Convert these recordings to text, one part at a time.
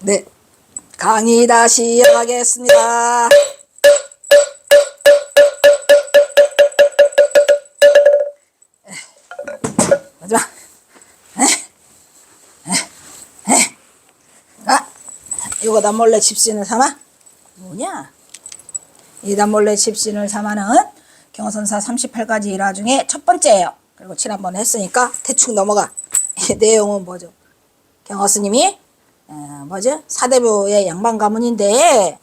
네, 강의 다시 이어가겠습니다. 마지막. 이거다 몰래 집신을 삼아? 뭐냐? 이다 몰래 집신을 삼아는 경선사 38가지 일화 중에 첫 번째예요. 그리고 지난번에 했으니까 대충 넘어가. 이 내용은 뭐죠? 경허스님이 뭐죠? 사대부의 양반 가문인데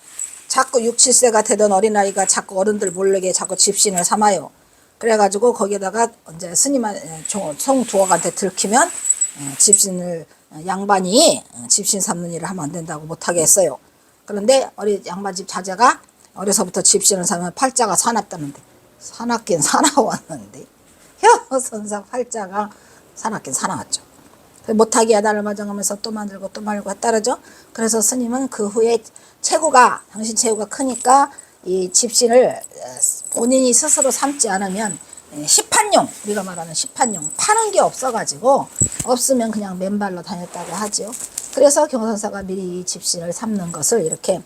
자꾸 6, 7세가 되던 어린아이가 자꾸 어른들 모르게 자꾸 집신을 삼아요. 그래가지고 거기에다가 이제 스님한 송두억한테 들키면 집신을 양반이 집신 삼는 일을 하면 안 된다고 못하게 했어요. 그런데 양반집 자제가 어려서부터 집신을 삼으면 팔자가 사납다는데 사납긴 사나웠는데 선상 팔자가 사납긴 사나웠죠. 못하게 야단을 맞아가면서 또 만들고 또 말고 했다르죠. 그래서 스님은 그 후에 당신 체구가 크니까 이 집신을 본인이 스스로 삼지 않으면 시판용, 우리가 말하는 시판용, 파는 게 없어가지고 없으면 그냥 맨발로 다녔다고 하죠. 그래서 경선사가 미리 이 집신을 삼는 것을 이렇게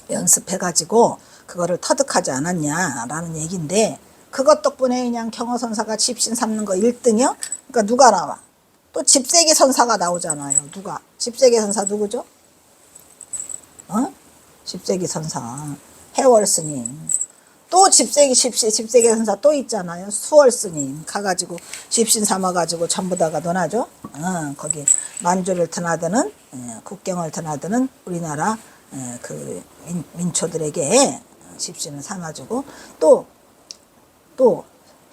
연습해가지고 그거를 터득하지 않았냐라는 얘기인데, 그것 덕분에 그냥 경허선사가 집신 삼는 거 1등이요? 그러니까 누가 나와? 또 집세기 선사가 나오잖아요. 누가? 집세기 선사 누구죠? 집세기 선사 해월 스님. 또 집세기 선사 또 있잖아요. 수월 스님 가가지고 집신 삼아가지고 전부 다가 논하죠. 거기 만주를 드나드는 국경을 드나드는 우리나라 그 민초들에게 집신을 삼아주고, 또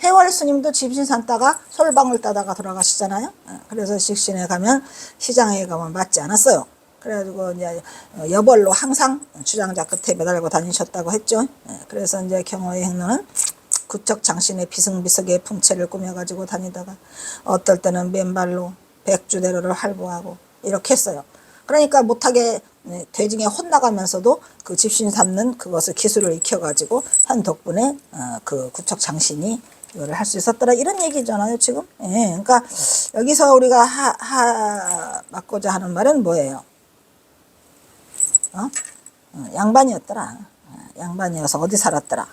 해월 스님도 집신 삼다가 솔방울 따다가 돌아가시잖아요. 그래서 식신에 가면, 시장에 가면 맞지 않았어요. 그래가지고 이제 여벌로 항상 주장자 끝에 매달고 다니셨다고 했죠. 그래서 이제 경호의 행로는 구척장신의 비승비석의 풍채를 꾸며가지고 다니다가 어떨 때는 맨발로 백주대로를 활보하고 이렇게 했어요. 그러니까 못하게 대중에 혼나가면서도 그 집신 삼는 그것을 기술을 익혀가지고 한 덕분에 그 구척장신이 이거를 할 수 있었더라, 이런 얘기잖아요 지금. 그러니까 여기서 우리가 맞고자 하는 말은 뭐예요? 양반이었더라. 양반이어서 어디 살았더라.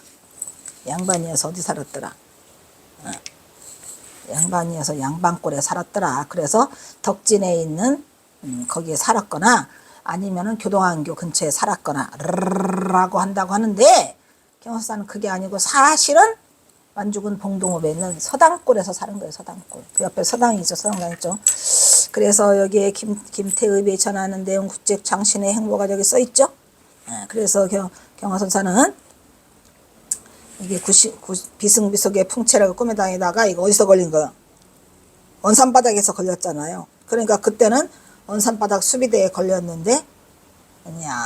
양반이어서 양반골에 살았더라. 그래서 덕진에 있는 거기에 살았거나 아니면은 교동안교 근처에 살았거나 라고 한다고 하는데, 경허사는 그게 아니고 사실은 만주군 봉동읍에 있는 서당골에서 사는 거예요. 서당골. 그 옆에 서당이 있죠. 서당당 있죠. 그래서 여기에 김태읍이 전하는 내용 구책장신의 행보가 저기 써 있죠. 그래서 경허선사는 이게 비승비석의 풍채라고 꾸며 다니다가 이거 어디서 걸린 거예요? 원산바닥에서 걸렸잖아요. 그러니까 그때는 원산바닥 수비대에 걸렸는데 그냥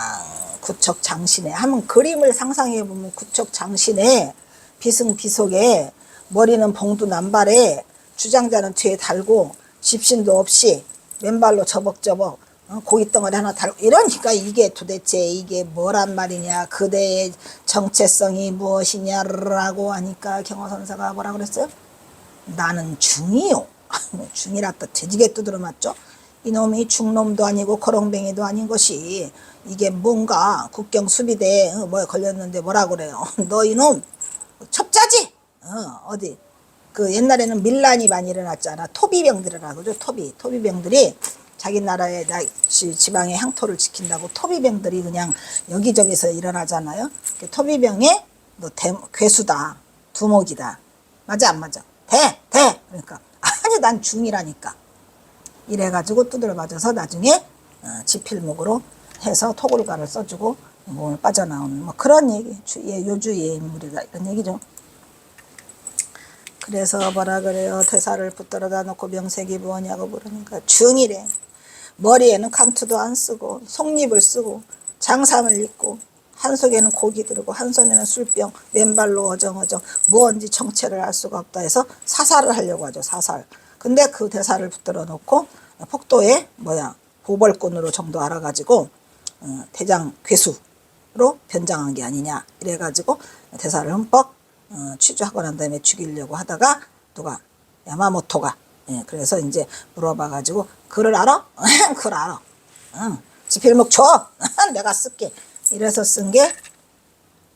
구척장신에 하면, 그림을 상상해 보면 구척장신에 비승비석에 머리는 봉두 남발에 주장자는 뒤에 달고 집신도 없이 맨발로 저벅저벅 고깃덩어리 하나 달고 이러니까 이게 도대체 이게 뭐란 말이냐, 그대의 정체성이 무엇이냐라고 하니까 경허선사가 뭐라 그랬어요? 나는 중이요. 중이라 또 돼지게 두드려 맞죠. 이놈이 중놈도 아니고 거렁뱅이도 아닌 것이 이게 뭔가 국경 수비대에 뭐에 걸렸는데 뭐라 그래요? 너 이놈 첩자지? 어디 그 옛날에는 밀란이 많이 일어났잖아. 토비병들이라고 그러죠. 토비병들이 자기 나라의 지방의 향토를 지킨다고 토비병들이 그냥 여기저기서 일어나잖아요. 토비병에 너 괴수다, 두목이다, 맞아 안 맞아? 그러니까 아니 난 중이라니까 이래가지고 두드려 맞아서 나중에 지필목으로 해서 토굴가를 써주고 몸을 빠져나오는 뭐 그런 얘기, 요주의 인물이다 이런 얘기죠. 그래서 뭐라 그래요? 대사를 붙들어다 놓고 명색이 뭐냐고 물으니까 중이래. 머리에는 감투도 안 쓰고 속립을 쓰고 장삼을 입고 한 속에는 고기 들고 한 손에는 술병, 맨발로 어정어정 뭔지 정체를 알 수가 없다 해서 사살을 하려고 하죠. 사살. 근데 그 대사를 붙들어 놓고 폭도에 보벌꾼으로 정도 알아가지고 대장 괴수로 변장한 게 아니냐 이래가지고 대사를 흠뻑 취조하고 난 다음에 죽이려고 하다가 누가 야마모토가 그래서 이제 물어봐가지고 그를 알아? 그걸 알아. 응. 지필목 줘. 내가 쓸게. 이래서 쓴 게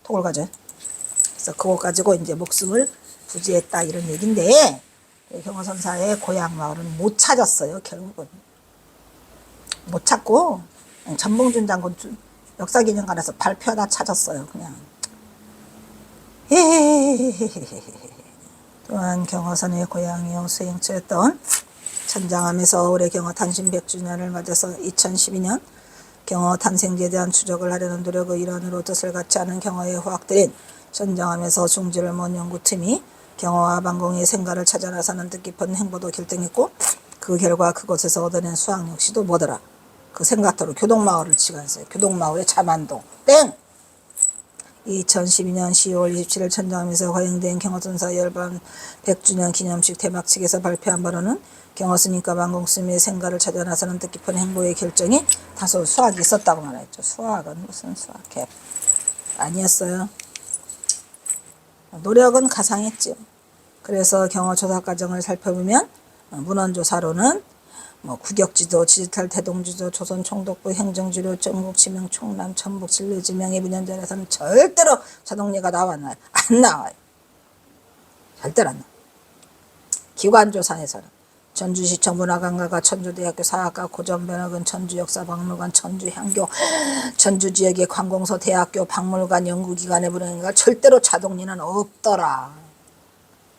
토굴가죠. 그래서 그거 가지고 이제 목숨을 부지했다 이런 얘긴데 경호선사의 고향 마을은 못 찾았어요. 결국은 못 찾고 전봉준 장군 역사기념관에서 발표하다 찾았어요. 그냥. 또한 경호선의 고향이요 수행처였던 천장암에서 올해 경호 탄신 100주년을 맞아서 2012년 경호 탄생제에 대한 추적을 하려는 노력의 일환으로 뜻을 갖지 않은 경호에 후학들인 천장암에서 중지를 먼 연구팀이 경호와 반공의 생가를 찾아 나서는 뜻깊은 행보도 결정했고 그 결과 그곳에서 얻어낸 수학 역시도 뭐더라. 그 생각대로 교동마을을 치관했어요. 교동마을의 자만동 땡! 2012년 10월 27일 천장암에서 거행된 경호선사 열반 100주년 기념식 대막측에서 발표한 바로는 경호스님과 반공스님의 생가를 찾아 나서는 뜻깊은 행보의 결정이 다소 수학이 있었다고 말했죠. 수학은 무슨 수학? 개 아니었어요. 노력은 가상했죠. 그래서 경호 조사 과정을 살펴보면 문헌조사로는 국역지도, 디지털 대동지도, 조선총독부 행정지료, 전국지명, 총남, 전북 진료지명의 문헌전에서는 절대로 자동리가 나왔나요? 안 나와요. 절대로 안 나와요. 기관조사에서는 전주시청 문화관광과 천주대학교 사학과 고전변학원, 천주역사박물관, 천주향교, 전주지역의 관공서, 대학교, 박물관, 연구기관의 문헌가 절대로 자동리는 없더라.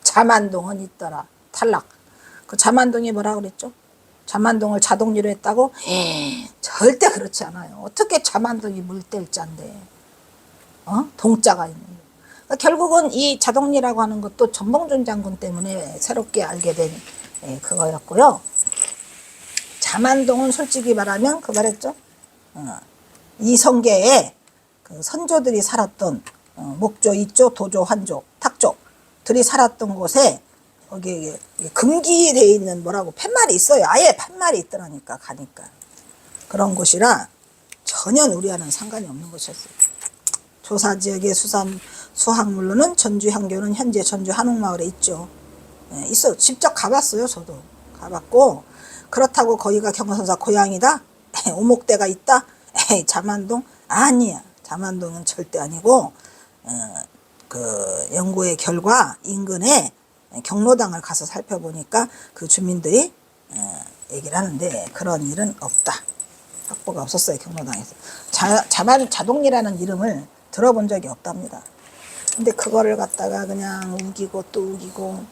자만동은 있더라. 탈락. 그 자만동이 뭐라 그랬죠? 자만동을 자동리로 했다고? 절대 그렇지 않아요. 어떻게 자만동이 물대자인데 동자가 있는 그러니까 결국은 이 자동리라고 하는 것도 전봉준 장군 때문에 새롭게 알게 된 그거였고요. 자만동은 솔직히 말하면 그 말했죠. 이성계에 그 선조들이 살았던 목조, 이조, 도조, 환조, 탁조들이 살았던 곳에 거기에 금기되어 있는 뭐라고 팻말이 있어요. 아예 팻말이 있더라니까 가니까. 그런 곳이라 전혀 우리와는 상관이 없는 곳이었어요. 조사지역의 수학물로는 전주향교는 현재 전주 한옥마을에 있죠. 있어. 직접 가봤어요. 저도 가봤고 그렇다고 거기가 경호선사 고향이다? 오목대가 있다? 자만동? 아니야. 자만동은 절대 아니고 그 연구의 결과 인근에 경로당을 가서 살펴보니까 그 주민들이 얘기를 하는데 그런 일은 없다. 확보가 없었어요. 경로당에서. 자동리라는 이름을 들어본 적이 없답니다. 근데 그거를 갖다가 그냥 우기고 또 우기고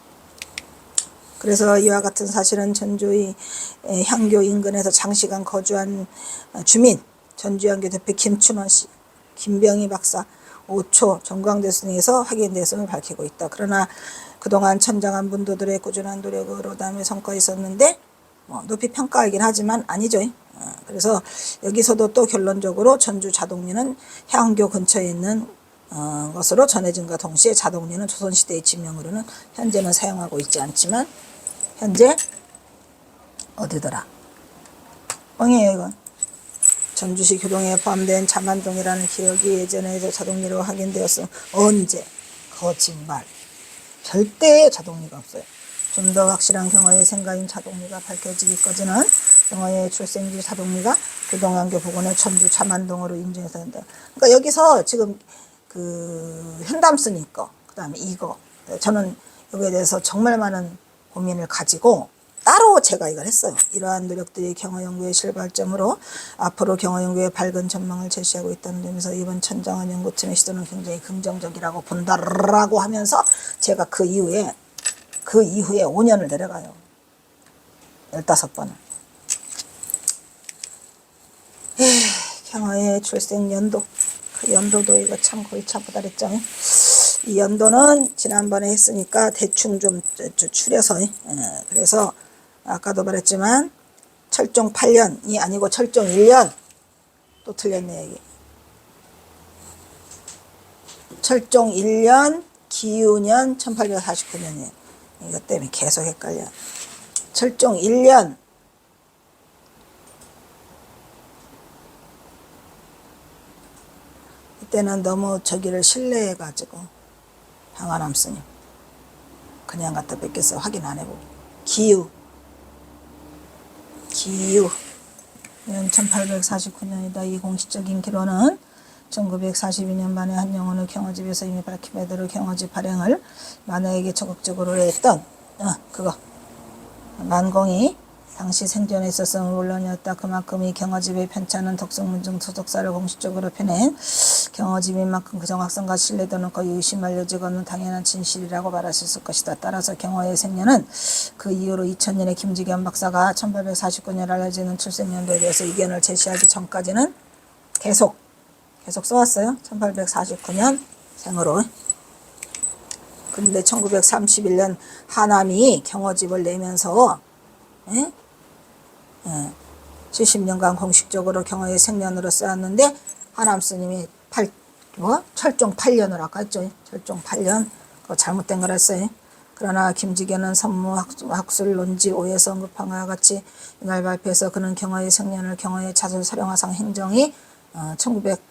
그래서 이와 같은 사실은 전주의 향교 인근에서 장시간 거주한 주민 전주향교 대표 김춘원씨, 김병희 박사, 5초 정광대순에서 확인됐음을 밝히고 있다. 그러나 그동안 천장암 분도들의 꾸준한 노력으로 다음에 성과가 있었는데 높이 평가하긴 하지만 아니죠. 그래서 여기서도 또 결론적으로 전주 자동리는 향교 근처에 있는 것으로 전해진과 동시에 자동리는 조선시대의 지명으로는 현재는 사용하고 있지 않지만 현재 어디더라? 뻥이에요 이건. 전주시 교동에 포함된 자만동이라는 기억이 예전에 자동리로 확인되었음. 언제? 거짓말. 절대 자동리가 없어요. 좀 더 확실한 경호의 생가인 자동리가 밝혀지기까지는 경호의 출생지 자동리가 교동향교 복원의 전주 자만동으로 인정해서 한다. 그러니까 여기서 지금 그 현담순이 거, 그 다음에 이거 저는 여기에 대해서 정말 많은 고민을 가지고 따로 제가 이걸 했어요. 이러한 노력들이 경호연구의 실발점으로 앞으로 경호연구의 밝은 전망을 제시하고 있다는 점에서 이번 천장암 연구팀의 시도는 굉장히 긍정적이라고 본다라고 하면서 제가 그 이후에 5년을 내려가요. 15번을. 경호의 출생 연도. 그 연도도 이거 참 골치 아프다 그랬죠. 이 연도는 지난번에 했으니까 대충 좀 추려서 그래서 아까도 말했지만 철종 8년이 아니고 철종 1년 또 틀렸네 여기. 철종 1년 기유년 1849년이에요. 이것 때문에 계속 헷갈려. 철종 1년 이때는 너무 저기를 신뢰해가지고 황화남 스님 그냥 갖다 뺏겼어. 확인 안 해보고. 기유 년 1849년이다. 이 공식적인 기로는 1942년 만에 한영원의 경호집에서 이미 밝힌 대로 경호집 발행을 만화에게 적극적으로 했던 그거 만공이 당시 생존에 있었으면 물론이었다. 그만큼 이 경호집의 편찬은 덕성문중 소속사를 공식적으로 펴낸 경호집인 만큼 그 정확성과 신뢰도는 거의 의심할 여지가 없는 당연한 진실이라고 말할 수 있을 것이다. 따라서 경호의 생년은 그 이후로 2000년에 김지겸 박사가 1849년 알려지는 출생연도에 대해서 의견을 제시하기 전까지는 계속 써왔어요. 1849년 생으로. 근데 1931년 하남이 경호집을 내면서 70년간 공식적으로 경호의 생년으로 쓰였는데 하남 스님이 철종 8년을 아까 했죠. 철종 8년 그거 잘못된 걸 했어요. 그러나 김지견은 선무 학술 논지 5에서 언급한 것과 같이 이날 발표해서 그는 경호의 생년을 경호의 자술 사령화상 행정이 1900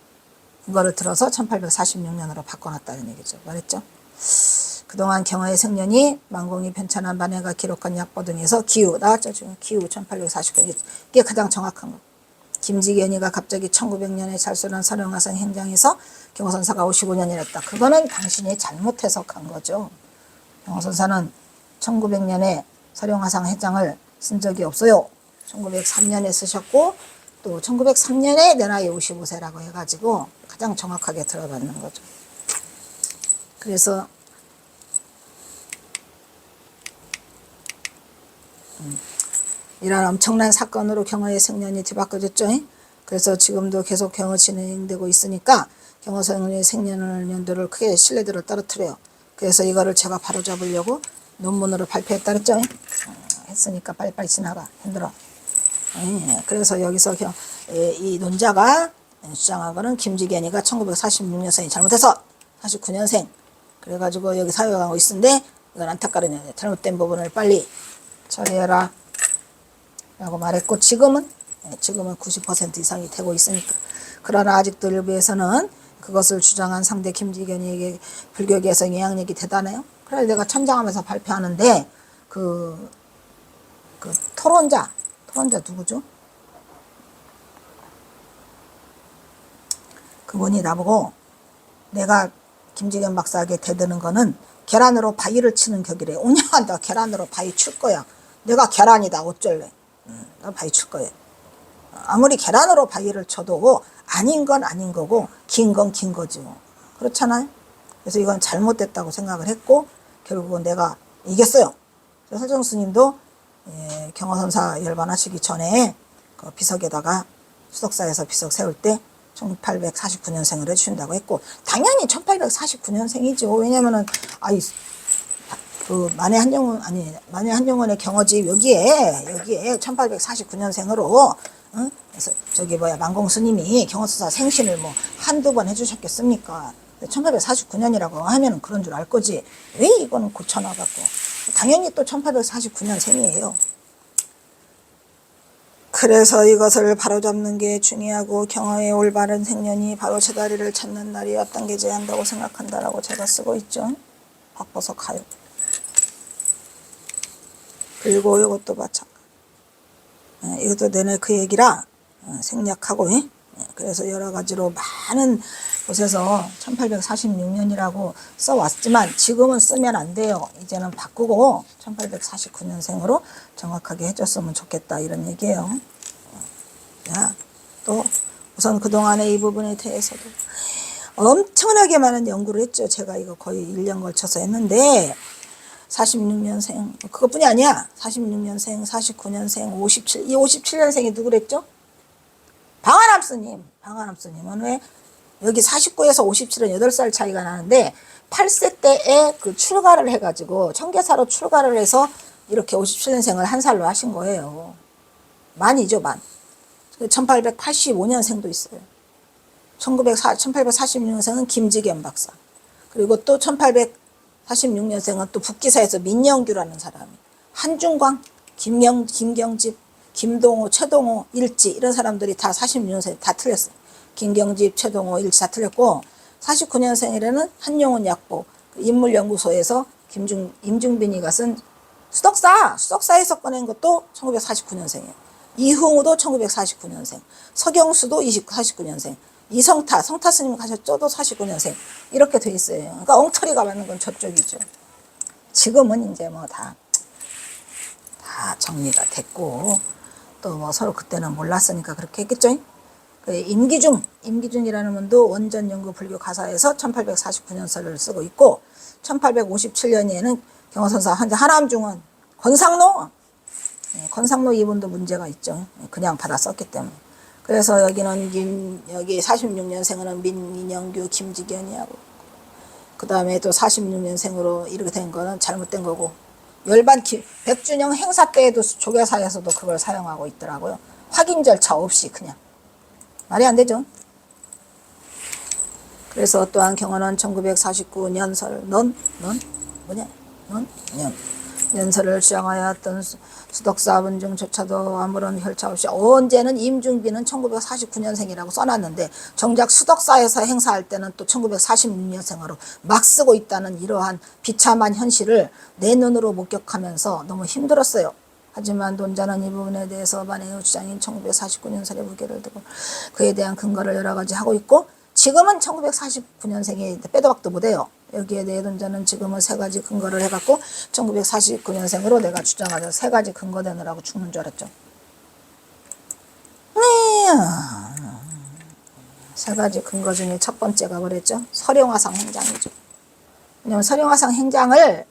이거를 들어서 1846년으로 바꿔놨다는 얘기죠. 말했죠. 그동안 경호의 생년이 만공이 편찬한 만해가 기록한 약보 등에서 기후 나왔죠. 지금 기후 1849 이게 가장 정확한 거. 김지견이가 갑자기 1900년에 잘수난 서령화상 행정에서 경호선사가 55년이랬다. 그거는 당신이 잘못 해석한 거죠. 경호선사는 1900년에 서령화상 행정을 쓴 적이 없어요. 1903년에 쓰셨고 또 1903년에 내 나이 55세라고 해가지고 가장 정확하게 들어맞는 거죠. 그래서 이런 엄청난 사건으로 경호의 생년이 뒤바꿔졌죠. 그래서 지금도 계속 경호 진행되고 있으니까 경호 생년을 연도를 크게 신뢰도를 떨어뜨려요. 그래서 이거를 제가 바로잡으려고 논문으로 발표했다 그랬죠. 했으니까 빨리빨리 지나가. 힘들어. 그래서 여기서 이 논자가 주장한 거는 김지견이가 1946년생이 잘못해서 49년생 그래가지고 여기 사용하고 있는데 이건 안타까운 잘못된 부분을 빨리 처리해라 라고 말했고 지금은 90% 이상이 되고 있으니까. 그러나 아직도 일부에서는 그것을 주장한 상대 김지견이에게 불교계에서 영향력이 대단해요. 그래서 내가 천장하면서 발표하는데 그 토론자 누구죠? 그분이 나보고 내가 김지겸 박사에게 대드는 거는 계란으로 바위를 치는 격이래. 오냐 나 계란으로 바위 칠 거야. 내가 계란이다 어쩔래. 나 바위 칠 거야. 아무리 계란으로 바위를 쳐도 아닌 건 아닌 거고 긴 건 긴 거지 뭐. 그렇잖아요. 그래서 이건 잘못됐다고 생각을 했고 결국은 내가 이겼어요. 그래서 설정 스님도 경호선사 열반하시기 전에 그 비석에다가 수석사에서 비석 세울 때 1849년생을 해주신다고 했고 당연히 1849년생이죠. 왜냐면은 그 만해 한영원의 경호집 여기에 1849년생으로 그래서 만공 스님이 경호선사 생신을 뭐 한두 번 해주셨겠습니까? 1849년이라고 하면은 그런 줄 알 거지. 왜 이건 고쳐놔갖고. 당연히 또 1849년생이에요. 그래서 이것을 바로잡는 게 중요하고 경호의 올바른 생년이 바로 제다리를 찾는 날이 어떤 게 제한다고 생각한다라고 제가 쓰고 있죠. 바꿔서 가요. 그리고 이것도 마찬가지. 이것도 내내 그 얘기라 생략하고 그래서 여러 가지로 많은 곳에서 1846년이라고 써왔지만 지금은 쓰면 안 돼요. 이제는 바꾸고 1849년생으로 정확하게 해줬으면 좋겠다 이런 얘기예요. 자, 또 우선 그동안의 이 부분에 대해서도 엄청나게 많은 연구를 했죠. 제가 이거 거의 1년 걸쳐서 했는데 46년생 그것뿐이 아니야. 46년생, 49년생, 57 이 57년생이 누구랬죠? 방한함 스님은 왜 여기 49에서 57은 8살 차이가 나는데 8세 때에 그 출가를 해가지고 청계사로 출가를 해서 이렇게 57년생을 한 살로 하신 거예요. 만이죠, 만. 1885년생도 있어요. 1846년생은 김지겸 박사. 그리고 또 1846년생은 또 북기사에서 민영규라는 사람이. 한중광, 김경집, 김동호, 최동호, 일지 이런 사람들이 다 46년생 다 틀렸어요. 김경집, 최동호, 일지 다 틀렸고 49년생이라는 한용운 약보 인물연구소에서 임중빈이가 쓴 수덕사에서 꺼낸 것도 1949년생이에요. 이흥우도 1949년생, 서경수도 49년생, 이성타, 성타 스님 가셨죠? 도 49년생. 이렇게 돼 있어요. 그러니까 엉터리가 맞는 건 저쪽이죠. 지금은 이제 뭐 다 정리가 됐고, 또 뭐 서로 그때는 몰랐으니까 그렇게 했겠죠. 그 임기중이라는 분도 원전 연구 불교 가사에서 1849년설을 쓰고 있고, 1857년에는 경허선사 하남중은 권상로 이분도 문제가 있죠. 그냥 받아 썼기 때문에. 그래서 여기는 여기 46년생은 민영규, 김지견이하고, 그 다음에 또 46년생으로 이렇게 된 거는 잘못된 거고, 열반 백준영 행사 때에도 조계사에서도 그걸 사용하고 있더라고요. 확인 절차 없이 그냥. 말이 안 되죠. 그래서 또한 경호는 1949년설 연설을 주장하였던 수덕사분 중조차도 아무런 혈차 없이, 언제는 임중비는 1949년생이라고 써놨는데 정작 수덕사에서 행사할 때는 또 1946년생으로 막 쓰고 있다는 이러한 비참한 현실을 내 눈으로 목격하면서 너무 힘들었어요. 하지만 논자는 이 부분에 대해서 만행의 주장인 1949년설의 무게를 두고 그에 대한 근거를 여러 가지 하고 있고, 지금은 1949년생이 빼도 박도 못해요. 여기에 대해 논자는 지금은 세 가지 근거를 해갖고 1949년생으로 내가 주장하자. 세 가지 근거 되느라고 죽는 줄 알았죠. 세 가지 근거 중에 첫 번째가 뭐랬죠? 서령화상 행장이죠. 왜냐면 서령화상 행장을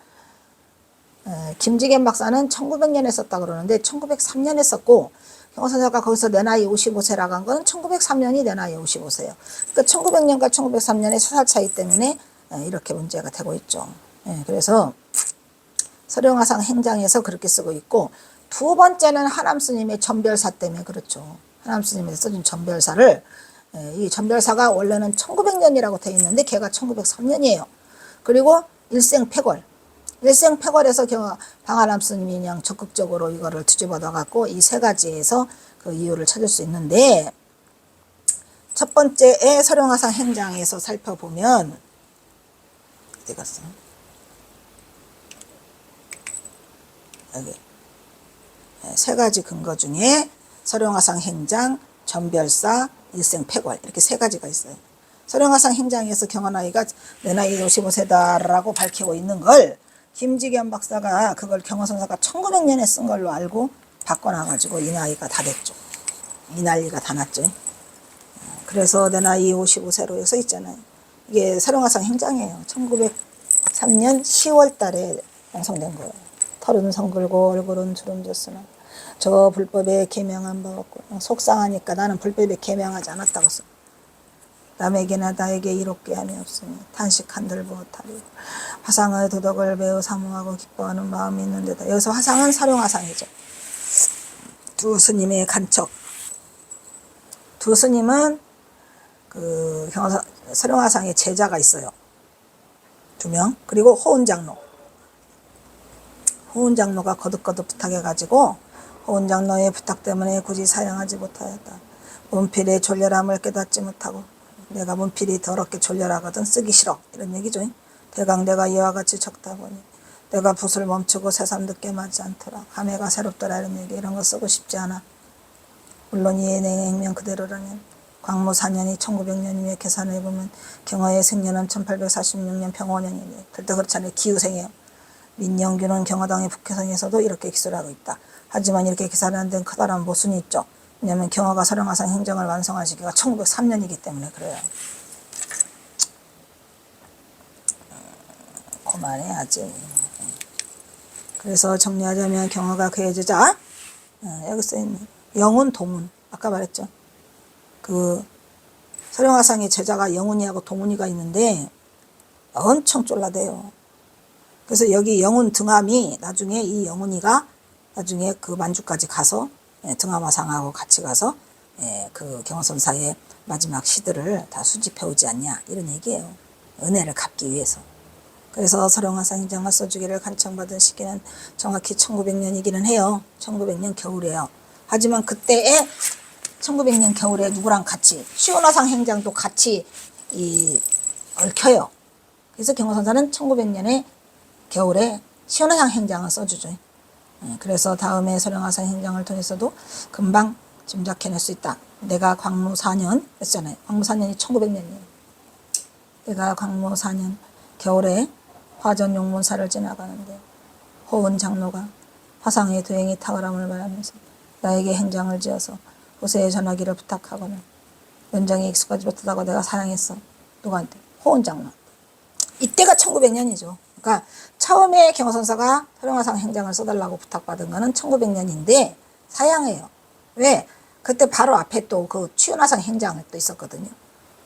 김지겸 박사는 1900년에 썼다 그러는데 1903년에 썼고, 경호선사가 거기서 내 나이 55세라고 한 거는 1903년이 내 나이 55세예요. 그러니까 1900년과 1903년의 3살 차이 때문에 이렇게 문제가 되고 있죠. 그래서 서령화상 행장에서 그렇게 쓰고 있고, 두 번째는 하남스님의 전별사 때문에 그렇죠. 하남스님이 써준 전별사를, 이 전별사가 원래는 1900년이라고 되어 있는데 걔가 1903년이에요. 그리고 일생패걸에서 방아람 스님이 그냥 적극적으로 이거를 뒤집어 놔갖고 이 세 가지에서 그 이유를 찾을 수 있는데, 첫 번째의 서령화상 행장에서 살펴보면 어디 갔어? 여기 세 가지 근거 중에 서령화상 행장, 전별사, 일생패걸 이렇게 세 가지가 있어요. 서령화상 행장에서 경허나이가 내 나이 55세다라고 밝히고 있는 걸 김지겸 박사가 그걸 경허선사가 1900년에 쓴 걸로 알고 바꿔놔가지고 이 나이가 다 됐죠. 이 난리가 다 났죠. 그래서 내 나이 55세로 써 있잖아요. 이게 서령화상 행장이에요. 1903년 10월 달에 방송된 거예요. 털은 성글고 얼굴은 주름졌으나 저 불법에 계명한 바 없고, 속상하니까 나는 불법에 계명하지 않았다고 써. 남에게나 나에게 이롭게 함이 없으니 탄식한들 무엇하리요. 화상의 도덕을 매우 사모하고 기뻐하는 마음이 있는데다. 여기서 화상은 서령화상이죠. 두 스님의 간척. 두 스님은 그 서령화상의 제자가 있어요. 2명. 그리고 호은장로. 호은장로가 거듭거듭 부탁해가지고 호은장로의 부탁 때문에 굳이 사양하지 못하였다. 문필의 졸렬함을 깨닫지 못하고, 내가 문필이 더럽게 졸렬하거든 쓰기 싫어 이런 얘기죠. 대강 내가 이와 같이 적다 보니 내가 붓을 멈추고 새삼 늦게 맞지 않더라. 감회가 새롭더라 이런 얘기. 이런 거 쓰고 싶지 않아. 물론 이의 행명 그대로라면 광무 4년이 1900년이며 계산해보면 경허의 생년은 1846년 병원년이네. 절대 그렇지 않아요. 기후생이에요. 민영규는 경허당의 북해성에서도 이렇게 기술을 하고 있다. 하지만 이렇게 기사를 한 데는 커다란 모순이 있죠. 왜냐하면 경허가 서령화상 행정을 완성한 시기가 1903년이기 때문에 그래요. 그만해야지. 그래서 정리하자면 경허가 그의 제자, 여기 써있는 영훈, 동훈, 아까 말했죠. 그 서령화상의 제자가 영훈이하고 동훈이가 있는데 엄청 쫄라대요. 그래서 여기 영훈 등함이 나중에 이 영훈이가 나중에 그 만주까지 가서 등함화상하고 같이 가서 그 경허선사의 마지막 시들을 다 수집해 오지 않냐 이런 얘기예요. 은혜를 갚기 위해서. 그래서 서령화상 행장을 써주기를 간청받은 시기는 정확히 1900년이기는 해요. 1900년 겨울이에요. 하지만 그때에 1900년 겨울에 누구랑 같이 시원화상 행장도 같이 얽혀요. 그래서 경허선사는 1900년에 겨울에 시원화상 행장을 써주죠. 그래서 다음에 서령화상 행장을 통해서도 금방 짐작해낼 수 있다. 내가 광무 4년 했잖아요. 광무 4년이 1900년이에요. 내가 광무 4년 겨울에 화전 용문사를 지나가는데 호은 장로가 화상의 도행이 탁월함을 말하면서 나에게 행장을 지어서 호세에 전하기를 부탁하거나 연장에 익숙하지 못하다고 내가 사랑했어. 누구한테? 호은 장로. 이때가 1900년이죠. 그러니까 처음에 경호선사가 서령화상 행장을 써달라고 부탁받은 거는 1900년인데 사양해요. 왜? 그때 바로 앞에 또 그 취운화상 행장이 또 있었거든요.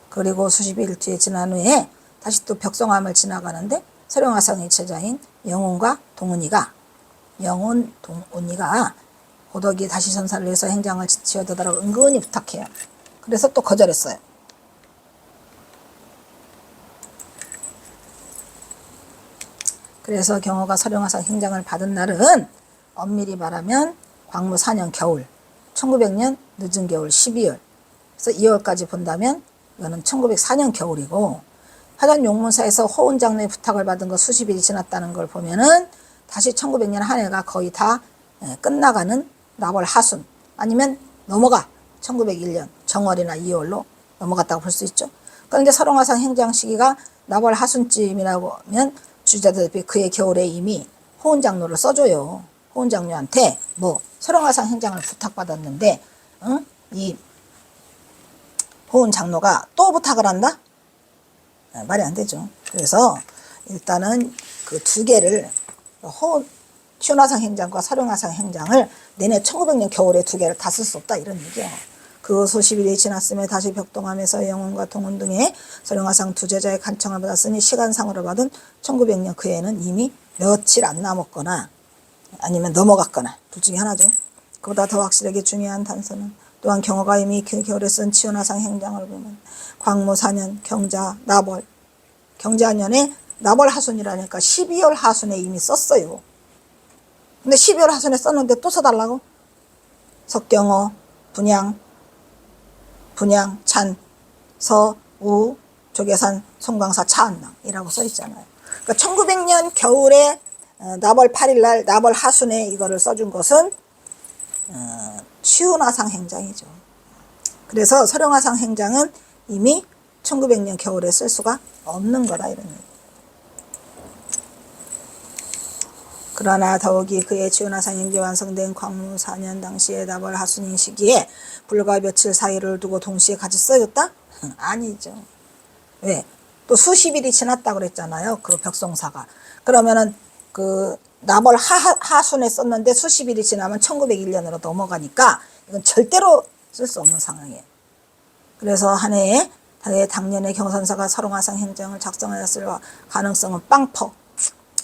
그리고 수십일 뒤에 지난 후에 다시 또 벽성암을 지나가는데 서령화상의 제자인 영혼과 동훈이가 호덕이 다시 전사를 위해서 행장을 지어달라고 은근히 부탁해요. 그래서 또 거절했어요. 그래서 경호가 서령화상 행장을 받은 날은 엄밀히 말하면 광무 4년 겨울, 1900년 늦은 겨울 12월. 그래서 2월까지 본다면 이거는 1904년 겨울이고, 화전 용문사에서 호은 장로의 부탁을 받은 거 수십일이 지났다는 걸 보면은 다시 1900년 한 해가 거의 다 끝나가는 나월 하순 아니면 넘어가 1901년 정월이나 2월로 넘어갔다고 볼 수 있죠. 그런데 서령화상 행장 시기가 나월 하순쯤이라고 하면 주자들이 그의 겨울에 이미 호은 장로를 써줘요. 호은 장로한테 뭐 서령화상 행장을 부탁받았는데 이 호은 장로가 또 부탁을 한다? 말이 안 되죠. 그래서 일단은 그 두 개를 취운화상 행장과 서령화상 행장을 내내 1900년 겨울에 두 개를 다 쓸 수 없다 이런 얘기예요. 그 수십일이 지났음에 다시 벽동암에서 영혼과 동훈 등의 서령화상 두 제자의 간청을 받았으니 시간상으로 받은 1900년 그 해는 이미 며칠 안 남았거나 아니면 넘어갔거나 둘 중에 하나죠. 그보다 더 확실하게 중요한 단서는 또한 경호가 이미 그 겨울에 쓴 취운화상 행장을 보면 광무 4년 경자 나벌 경자년에 나벌 하순이라니까 12월 하순에 이미 썼어요. 근데 12월 하순에 썼는데 또 써달라고? 석경어 분양 찬 서우 조계산 송광사 차안낭이라고 써 있잖아요. 그러니까 1900년 겨울에 나벌 8일날 나벌 하순에 이거를 써준 것은 취운화상 행장이죠. 그래서 서령화상 행장은 이미 1900년 겨울에 쓸 수가 없는 거다 이런 얘기. 그러나 더욱이 그의 취운화상 행기 완성된 광무 4년 당시에 나벌 하순인 시기에 불과 며칠 사이를 두고 동시에 같이 써졌다? 아니죠. 왜? 또 수십일이 지났다고 그랬잖아요. 그 벽송사가. 그러면은 그 나벌 하순에 썼는데 수십일이 지나면 1901년으로 넘어가니까 이건 절대로 쓸 수 없는 상황이에요. 그래서 한 해에 당년에 경선사가 서령화상 행장을 작성하였을 가능성은 빵퍼.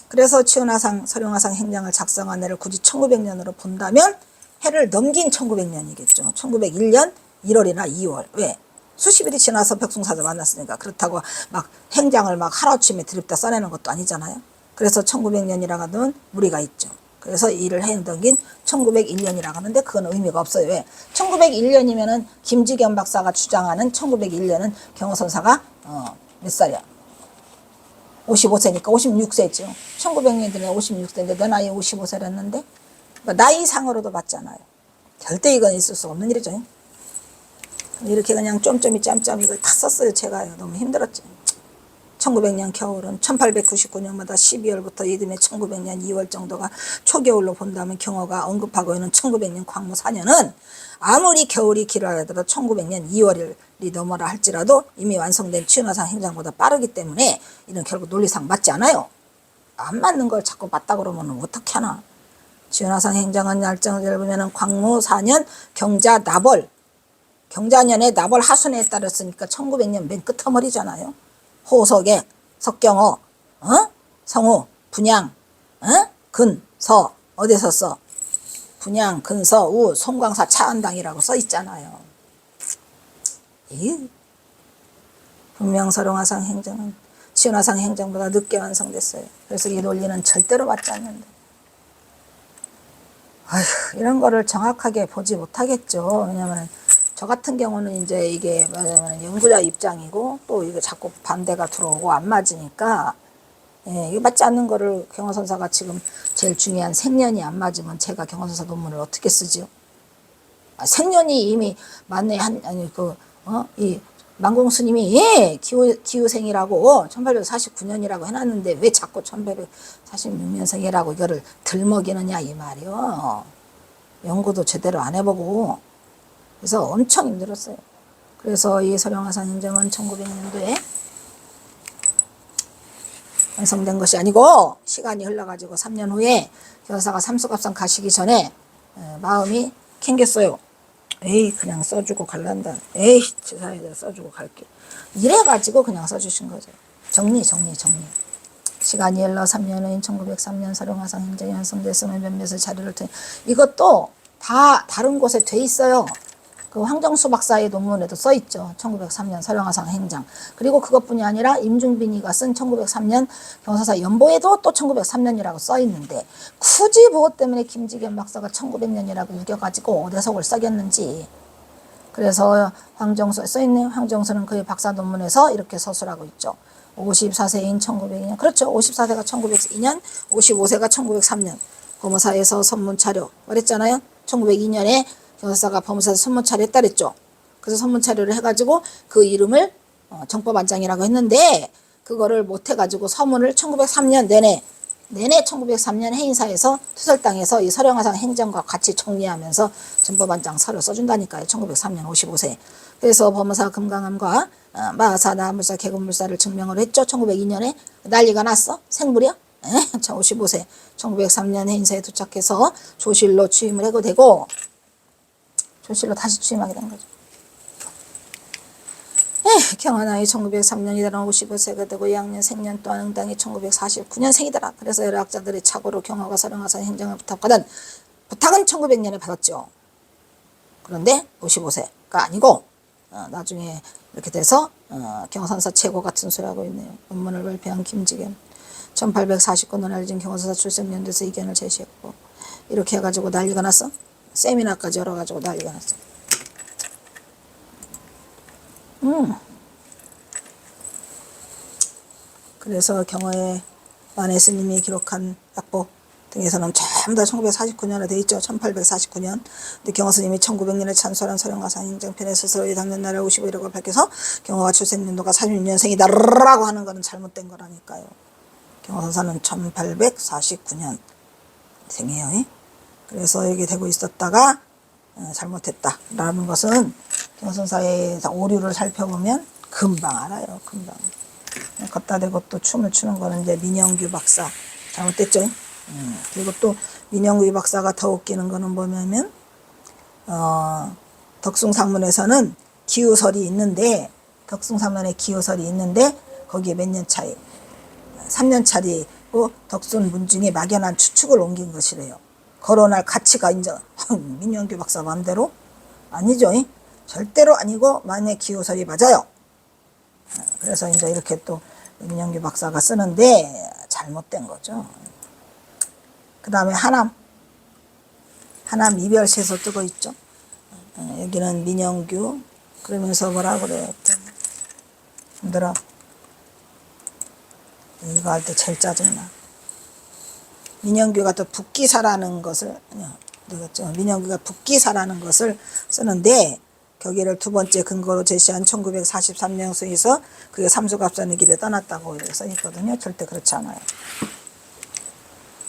그래서 취운화상 서령화상 행장을 작성한 해를 굳이 1900년으로 본다면 해를 넘긴 1900년이겠죠. 1901년 1월이나 2월. 왜? 수십일이 지나서 벽송사를 만났으니까. 그렇다고 막 행장을 막 하루아침에 드립다 써내는 것도 아니잖아요. 그래서 1900년이라고 하면 무리가 있죠. 그래서 이를 해 넘긴 1901년이라고 하는데 그건 의미가 없어요. 왜? 1901년이면은 김지겸 박사가 주장하는 1901년은 경호선사가 몇 살이야? 55세니까 56세죠. 1900년대에 56세인데 내 나이 55세랬는데 그러니까 나이상으로도 맞잖아요. 절대 이건 있을 수 없는 일이죠. 이렇게 그냥 쫌쫌이 짬짬 이걸 다 썼어요. 제가요. 너무 힘들었죠. 1900년 겨울은 1899년마다 12월부터 이듬해 1900년 2월 정도가 초겨울로 본다면 경호가 언급하고 있는 1900년 광무 4년은 아무리 겨울이 길어야 하더라도 1900년 2월이 넘어라 할지라도 이미 완성된 취운화상 행장보다 빠르기 때문에 이런 결국 논리상 맞지 않아요. 안 맞는 걸 자꾸 맞다 그러면 어떻게 하나. 취운화상 행장은 날짜를 보면 광무 4년 경자 나벌 경자년에 나벌 하순에 따랐으니까 1900년 맨 끝머리잖아요. 호석에 석경어 성우 분양 근 서 어디서 써? 분양 근서 우 송광사 차안당이라고 써 있잖아요. 분명 서령화상 행정은 취운화상 행정보다 늦게 완성됐어요. 그래서 이 논리는 절대로 맞지 않는다. 아휴, 이런 거를 정확하게 보지 못하겠죠. 왜냐면 저 같은 경우는 이제 이게 연구자 입장이고 또 이게 자꾸 반대가 들어오고 안 맞으니까 예, 이거 맞지 않는 거를 경호선사가 지금 제일 중요한 생년이 안 맞으면 제가 경호선사 논문을 어떻게 쓰지요? 아, 생년이 이미 맞네. 이 만공스님이 예, 기후생이라고 1849년이라고 해놨는데 왜 자꾸 1846년생이라고 이거를 들먹이느냐 이 말이요. 연구도 제대로 안 해보고. 그래서 엄청 힘들었어요. 그래서 이 서령화산 행정은 1900년도에 완성된 것이 아니고 시간이 흘러가지고 3년 후에 경사가 삼수갑산 가시기 전에 마음이 캥겼어요. 에이 그냥 써주고 갈란다. 에이 제사에다 써주고 갈게. 이래가지고 그냥 써주신 거죠. 정리. 시간이 흘러 3년 후인 1903년 서령화산 행정이 완성됐으면 몇몇의 자료를 통해 이것도 다 다른 곳에 돼 있어요. 그 황정수 박사의 논문에도 써 있죠. 1903년 서령화산 행장. 그리고 그것뿐이 아니라 임중빈이가 쓴 1903년 경사사 연보에도 또 1903년이라고 써 있는데 굳이 무엇 때문에 김지겸 박사가 1900년이라고 우겨가지고 오대석을 써겼는지. 그래서 황정수에 써 있네요. 황정수는 그의 박사 논문에서 이렇게 서술하고 있죠. 54세인 1902년. 그렇죠. 54세가 1902년, 55세가 1903년. 법무사에서 선문차료. 말했잖아요. 1902년에 경사사가 법무사에서 선문차료 했다 그랬죠. 그래서 선문차료를 해가지고 그 이름을 정법안장이라고 했는데 그거를 못해가지고 서문을 1903년 내내 1903년 해인사에서 투설당해서 이 서령화산 행정과 같이 정리하면서 정법안장 서류 써준다니까요. 1903년 55세. 그래서 법무사 금강암과 마사 나물사 개근물사를 증명을 했죠. 1902년에 난리가 났어. 생물이요. 55세 1903년 해인사에 도착해서 조실로 취임을 하게 되고 조실로 다시 취임하게 된 거죠. 경화나이 1903년이더라 55세가 되고 2학년 생년 또한 응당이 1949년 생이더라. 그래서 여러 학자들의 착오로 경화가 서령화산 행정을 부탁은 1900년에 받았죠. 그런데 55세가 아니고 나중에 이렇게 돼서 경선사 최고 같은 소리 하고 있네요. 논문을 발표한 김지겸 1849년 알려진 경선사 출생연대에서 의견을 제시했고 이렇게 해가지고 난리가 났어. 세미나까지 열어가지고 난리가 났어. 그래서 경화의 만해 스님이 기록한 약보 등에서는 전부 다 1949년에 돼 있죠. 1849년. 근데 경화 스님이 1900년에 찬솔한 서령화산 행정편에 스스로 당년 날에 55이라고 밝혀서 경화가 출생연도가 46년생이다라고 하는 거는 잘못된 거라니까요. 경화 선사는 1849년 생이에요. 그래서 이게 되고 있었다가 잘못했다라는 것은 경화 선사의 오류를 살펴보면 금방 알아요. 금방. 걷다 대고 또 춤을 추는 거는 이제 민영규 박사 잘못됐죠. 그리고 또 민영규 박사가 더 웃기는 거는 뭐냐면 덕숭상문에서는 기우설이 있는데 거기에 몇 년 차이 3년 차리고 덕순 문중에 막연한 추측을 옮긴 것이래요. 거론할 가치가 인정. 민영규 박사 마음대로 아니죠. 절대로 아니고 만약 기우설이 맞아요. 그래서 이제 이렇게 또 민영규 박사가 쓰는데 잘못된 거죠. 그 다음에 하남 이별시에서 뜨고 있죠. 여기는 민영규 그러면서 뭐라 그래요. 힘들어. 이거 할 때 제일 짜증나. 민영규가 또 북기사라는 것을 민영규가 북기사라는 것을 쓰는데 거기를 두 번째 근거로 제시한 1943년서에서 그게 삼수갑산의 길에 떠났다고 써 있거든요. 절대 그렇지 않아요.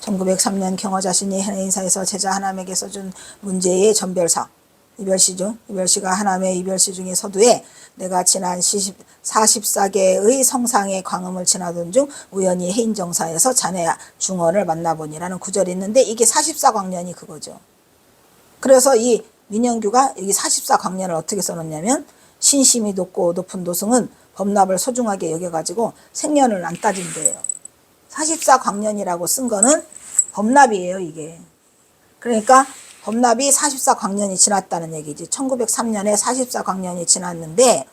1903년 경화 자신이 해인사에서 제자 하남에게 써준 문제의 전별사 이별시죠. 이별시가 하남의 이별시 중에 서두에 내가 지난 44개의 성상의 광음을 지나던 중 우연히 해인정사에서 자네 중원을 만나보니라는 구절이 있는데 이게 44광년이 그거죠. 그래서 이 민영규가 여기 44광년을 어떻게 써놓냐면 신심이 높은 도승은 법납을 소중하게 여겨가지고 생년을 안 따진대요. 44광년이라고 쓴 거는 법납이에요, 이게. 그러니까 법납이 44광년이 지났다는 얘기지. 1903년에 44광년이 지났는데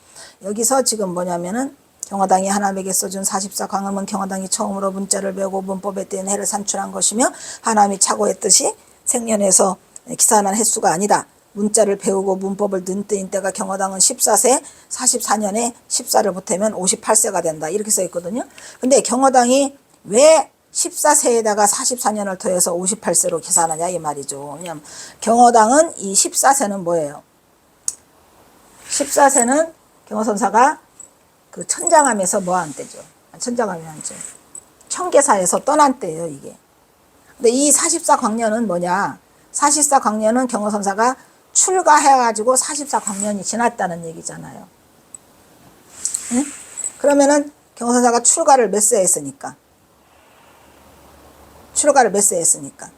여기서 지금 뭐냐면은 경화당이 하남에게 써준 44광음은 경화당이 처음으로 문자를 배우고 문법에 대한 해를 산출한 것이며 하남이 착오했듯이 생년에서 기산한 횟수가 아니다. 문자를 배우고 문법을 는 때인 때가 경화당은 14세, 44년에 14를 보태면 58세가 된다. 이렇게 써 있거든요. 근데 경화당이 왜 14세에다가 44년을 더해서 58세로 계산하냐 이 말이죠. 왜냐하면 경어당은 이 14세는 뭐예요? 14세는 경어선사가 그 천장함에서 뭐 한 때죠? 천장함이 한죠. 청계사에서 떠난 때예요, 이게. 근데 이 44광년은 뭐냐? 44광년은 경어선사가 출가해가지고 44광년이 지났다는 얘기잖아요. 응? 그러면은 경어선사가 출가를 몇 세에 했으니까? 출가를 몇 세에 했으니까?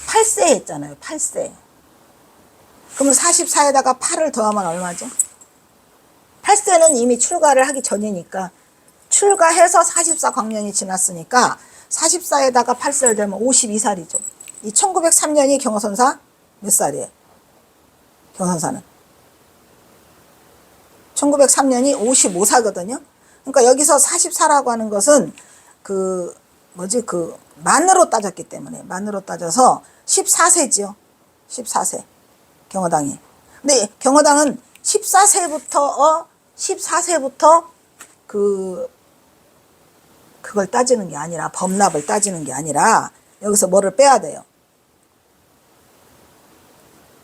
8세에 했잖아요, 8세. 그러면 44에다가 8을 더하면 얼마죠? 8세는 이미 출가를 하기 전이니까 출가해서 44광년이 지났으니까 44에다가 8세를 되면 52살이죠. 이 1903년이 경어선사 몇 살이에요? 경어선사는 1903년이 55살거든요. 그러니까 여기서 44라고 하는 것은 그 뭐지 그 만으로 따졌기 때문에 만으로 따져서 14세지요. 14세 경어당이. 근데 경어당은 14세부터 그걸 따지는 게 아니라 범납을 따지는 게 아니라 여기서 뭐를 빼야 돼요.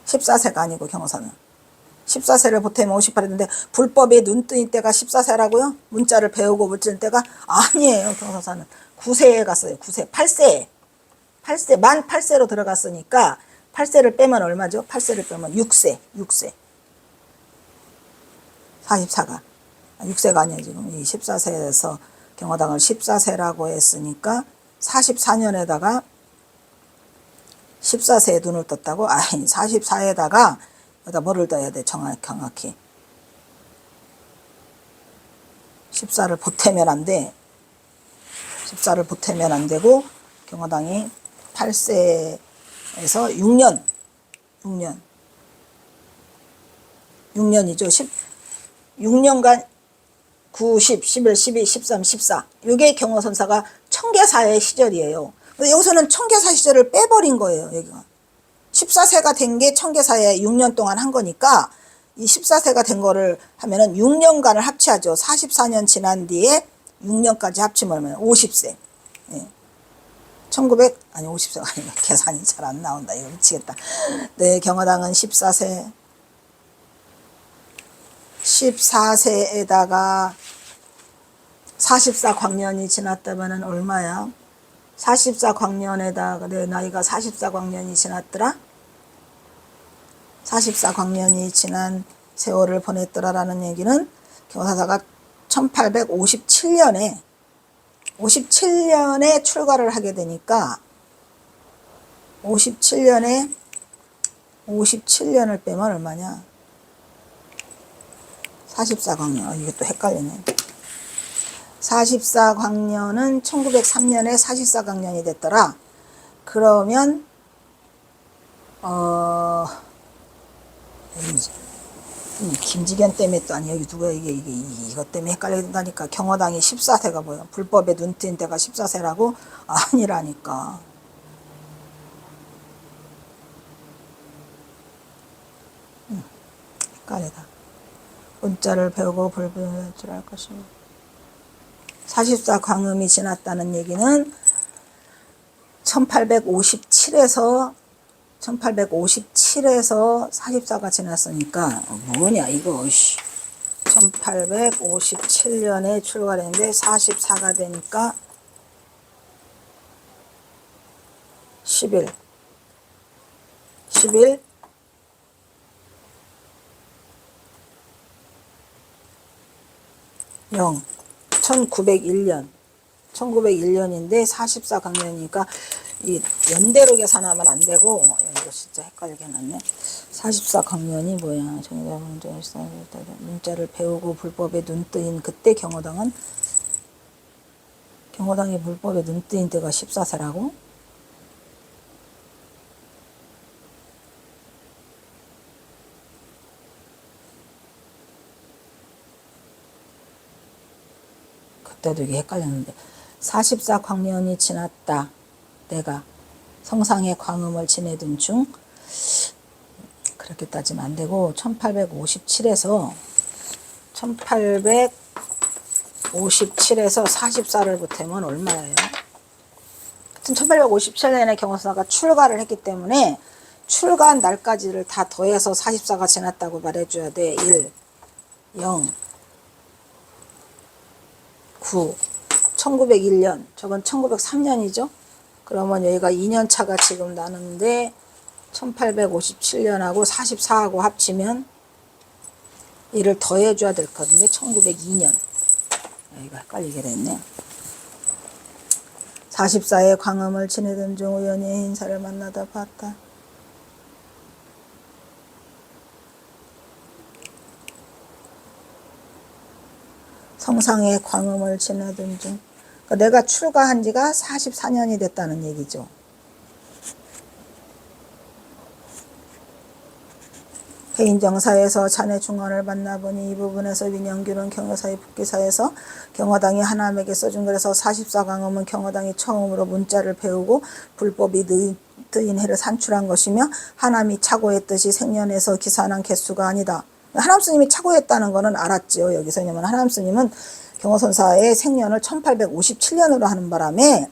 14세가 아니고 경어사는 14세를 보태면 58인데 불법에 눈뜨인 때가 14세라고요? 문자를 배우고 물질 때가 아니에요. 경어사는 9세에 갔어요. 9세 8세 만 8세로 들어갔으니까 8세를 빼면 얼마죠? 8세를 빼면 6세 44가 6세가 아니에요. 지금 이 14세에서 경어당을 14세라고 했으니까 44년에다가 14세에 눈을 떴다고? 아니 44에다가 여기다 뭐를 떠야 돼? 정확히 14를 보태면 안 돼. 14를 보태면 안 되고 경어당이 8세에서 6년이죠. 6년간 9, 10, 11, 12, 13, 14 이게 경어선사가 청계사의 시절이에요. 근데 여기서는 청계사 시절을 빼버린 거예요. 여기가 14세가 된 게 청계사에 6년 동안 한 거니까 이 14세가 된 거를 하면은 6년간을 합치하죠. 44년 지난 뒤에 6년까지 합치면 얼마나 50세. 예. 50세가 아니라 계산이 잘 안 나온다. 이거 미치겠다. 네, 경어당은 14세에다가 44광년이 지났다면 얼마야? 44광년에다가 내 나이가 44광년이 지났더라? 44광년이 지난 세월을 보냈더라라는 얘기는 경사사가 1857년에 출가를 하게 되니까 57년을 빼면 얼마냐? 44광년. 이게 또 헷갈리네. 44광년은 1903년에 44광년이 됐더라. 그러면 김지견 때문에 또 아니 여기 누가 이것 때문에 헷갈려야 된다니까. 경어당이 14세가 뭐야? 불법에 눈뜨인 때가 14세라고? 아니라니까. 헷갈리다. 문자를 배우고 불변할 줄 알 것입니다. 44광음이 지났다는 얘기는 1857에서 44가 지났으니까 뭐냐 이거 1857년에 출가했는데 44가 되니까 11 0 1901년인데 44광년이니까 이 연대로 계산하면 안 되고 이거 진짜 헷갈리게 해놨네. 44광년이 뭐야? 문자를 배우고 불법에 눈뜨인 그때 경어당이 불법에 눈뜨인 때가 14세라고? 그때도 이게 헷갈렸는데 44광년이 지났다. 내가 성상의 광음을 지내던 중 그렇게 따지면 안 되고 1857에서 44를 보태면 얼마예요? 하여튼 1857년에 경호선사가 출가를 했기 때문에 출가한 날까지를 다 더해서 44가 지났다고 말해줘야 돼. 1, 0, 9, 1901년. 저건 1903년이죠. 그러면 여기가 2년 차가 지금 나는데 1857년하고 44하고 합치면 이를 더해줘야 될 거거든요. 1902년. 여기가 헷갈리게 됐네. 44에 광음을 지내던 중 우연히 인사를 만나다 봤다. 성상에 광음을 지내던 중. 그러니까 내가 출가한 지가 44년이 됐다는 얘기죠. 개인정사에서 자네 중언을 만나보니 이 부분에서 민영규는 경호사의 북기사에서 경호당이 하남에게 써준 글에서 44강음은 경호당이 처음으로 문자를 배우고 불법이 느인 해를 산출한 것이며 하남이 착오했듯이 생년에서 기산한 개수가 아니다. 하남 스님이 착오했다는 거는 알았지요. 여기서. 왜냐면 하남 스님은 경호선사의 생년을 1857년으로 하는 바람에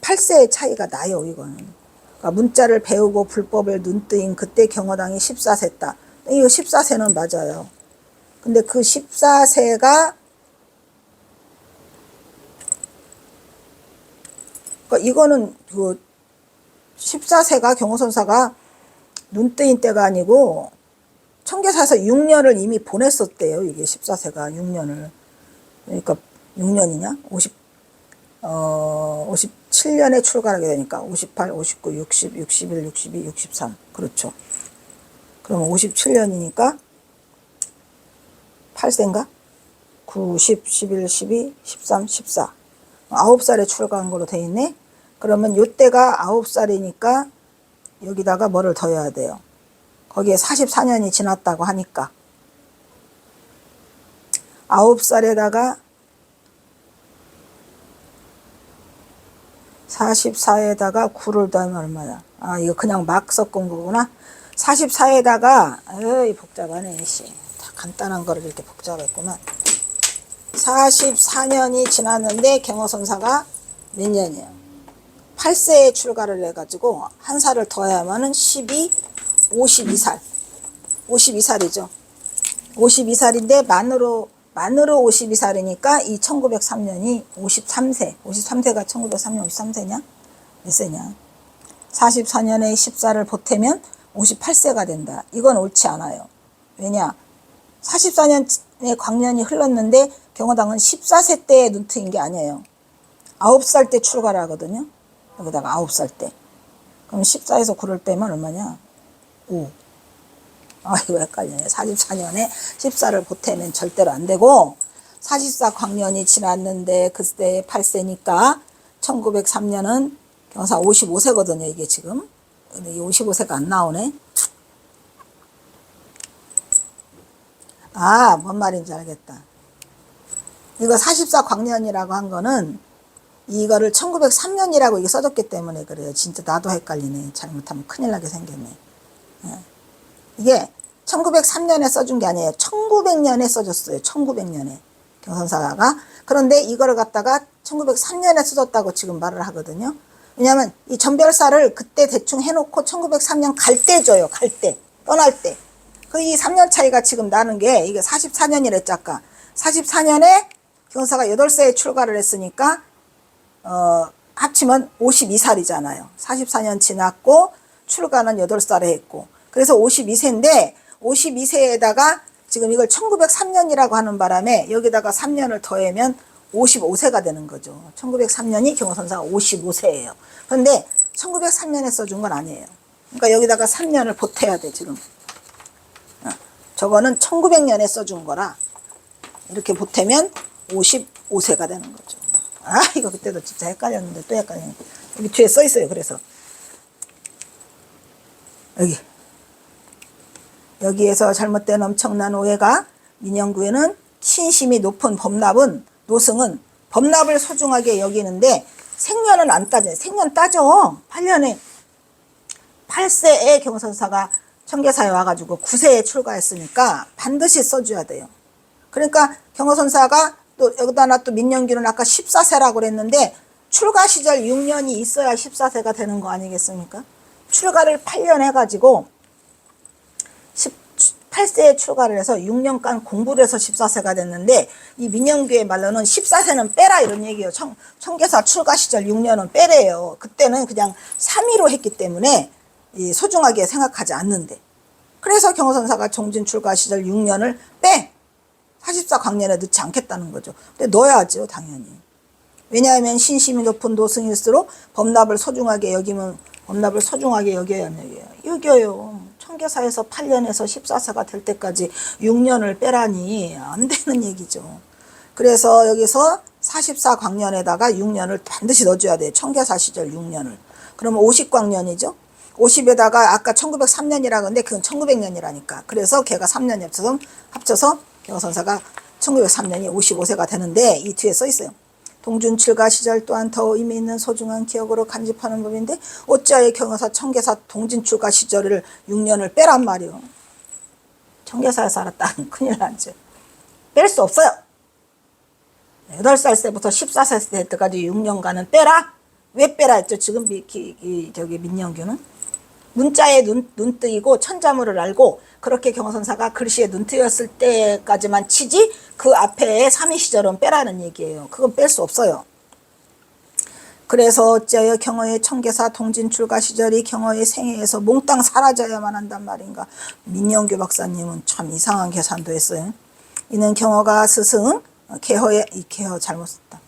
8세의 차이가 나요. 이거는. 그러니까 문자를 배우고 불법을 눈뜨인 그때 경호당이 14세다. 이거 14세는 맞아요. 근데 그 14세가 그러니까 이거는 그 14세가 경호선사가 눈뜨인 때가 아니고 청계사에서 6년을 이미 보냈었대요. 이게 14세가 6년을. 그러니까 6년이냐? 57년에 출가하게 되니까 58, 59, 60, 61, 62, 63. 그렇죠. 그러면 57년이니까 8세인가? 9, 10, 11, 12, 13, 14. 9살에 출가한 걸로 돼 있네. 그러면 요때가 9살이니까 여기다가 뭐를 더해야 돼요? 거기에 44년이 지났다고 하니까 9살에다가 44에다가 9를 더하면 얼마야? 아, 이거 그냥 막 섞은 거구나. 44에다가 에이 복잡하네. 씨. 다 간단한 거를 이렇게 복잡했구만. 44년이 지났는데 경호선사가 몇 년이에요? 8세에 출가를 해가지고 한 살을 더해야만은 12, 52살. 52살이죠. 52살인데 만으로 52살이니까 이 1903년이 53세. 53세가 1903년 53세냐? 몇 세냐? 44년에 14를 보태면 58세가 된다. 이건 옳지 않아요. 왜냐? 44년의 광년이 흘렀는데 경호당은 14세 때에 눈트인 게 아니에요. 9살 때 출가를 하거든요. 여기다가 9살 때. 그럼 14에서 9를 빼면 얼마냐? 5. 아, 이거 헷갈리네. 44년에 14를 보태면 절대로 안 되고, 44 광년이 지났는데, 그때 8세니까, 1903년은 경사 55세거든요, 이게 지금. 근데 이 55세가 안 나오네. 아, 뭔 말인지 알겠다. 이거 44 광년이라고 한 거는, 이거를 1903년이라고 이게 써졌기 때문에 그래요. 진짜 나도 헷갈리네. 잘못하면 큰일 나게 생겼네. 이게 1903년에 써준 게 아니에요. 1900년에 써줬어요. 1900년에 경선사가. 그런데 이거를 갖다가 1903년에 써줬다고 지금 말을 하거든요. 왜냐하면 이 전별사를 그때 대충 해놓고 1903년 갈 때 줘요. 갈 때. 떠날 때. 그 이 3년 차이가 지금 나는 게 이게 44년이랬죠. 아까. 44년에 경선사가 8세에 출가를 했으니까 합치면 52살이잖아요. 44년 지났고 출가는 8살에 했고. 그래서 52세인데 52세에다가 지금 이걸 1903년이라고 하는 바람에 여기다가 3년을 더하면 55세가 되는 거죠. 1903년이 경호선사가 55세예요. 그런데 1903년에 써준 건 아니에요. 그러니까 여기다가 3년을 보태야 돼 지금. 저거는 1900년에 써준 거라 이렇게 보태면 55세가 되는 거죠. 아, 이거 그때도 진짜 헷갈렸는데 또 헷갈리네. 여기 뒤에 써 있어요. 그래서 여기에서 잘못된 엄청난 오해가 민영구에는 신심이 높은 법납은 노승은 법납을 소중하게 여기는데 생년은 안 따져요. 생년 따져. 8세에 경선사가 청계사에 와가지고 9세에 출가했으니까 반드시 써줘야 돼요. 그러니까 경호선사가 또 여기다 또 민영규는 아까 14세라고 그랬는데 출가 시절 6년이 있어야 14세가 되는 거 아니겠습니까? 출가를 8년 해가지고 18세에 출가를 해서 6년간 공부를 해서 14세가 됐는데, 이 민영규의 말로는 14세는 빼라 이런 얘기예요. 청계사 출가 시절 6년은 빼래요. 그때는 그냥 3위로 했기 때문에 소중하게 생각하지 않는데, 그래서 경호선사가 정진 출가 시절 6년을 빼 44 강년에 넣지 않겠다는 거죠. 근데 넣어야죠, 당연히. 왜냐하면 신심이 높은 도승일수록 법납을 소중하게 여기면, 법납을 소중하게 여겨야 하는 얘기예요. 여겨요. 청계사에서 8년에서 14세가 될 때까지 6년을 빼라니 안 되는 얘기죠. 그래서 여기서 44 광년에다가 6년을 반드시 넣어줘야 돼요. 청계사 시절 6년을. 그러면 50광년이죠. 50에다가 아까 1903년이라 그런데 그건 1900년이라니까. 그래서 걔가 3년 합쳐서 경호선사가 1903년이 55세가 되는데, 이 뒤에 써 있어요. 동준 출가 시절 또한 더 의미 있는 소중한 기억으로 간직하는 법인데, 어찌하여 경호사 청계사 동진 출가 시절을 6년을 빼란 말이요. 청계사에 살았다 큰일 나죠. 뺄 수 없어요. 8살 때부터 14세 될 때까지 6년간은 빼라. 왜 빼라 했죠? 지금 저기 민영규는 문자에 눈뜨이고 천자물을 알고, 그렇게 경호선사가 글씨에 눈뜨였을 때까지만 치지, 그 앞에 3위 시절은 빼라는 얘기예요. 그건 뺄 수 없어요. 그래서 어찌하여 경호의 청계사 동진 출가 시절이 경호의 생애에서 몽땅 사라져야만 한단 말인가. 민영규 박사님은 참 이상한 계산도 했어요. 이는 경호가 스승 개허의, 이 개허 잘못 썼다.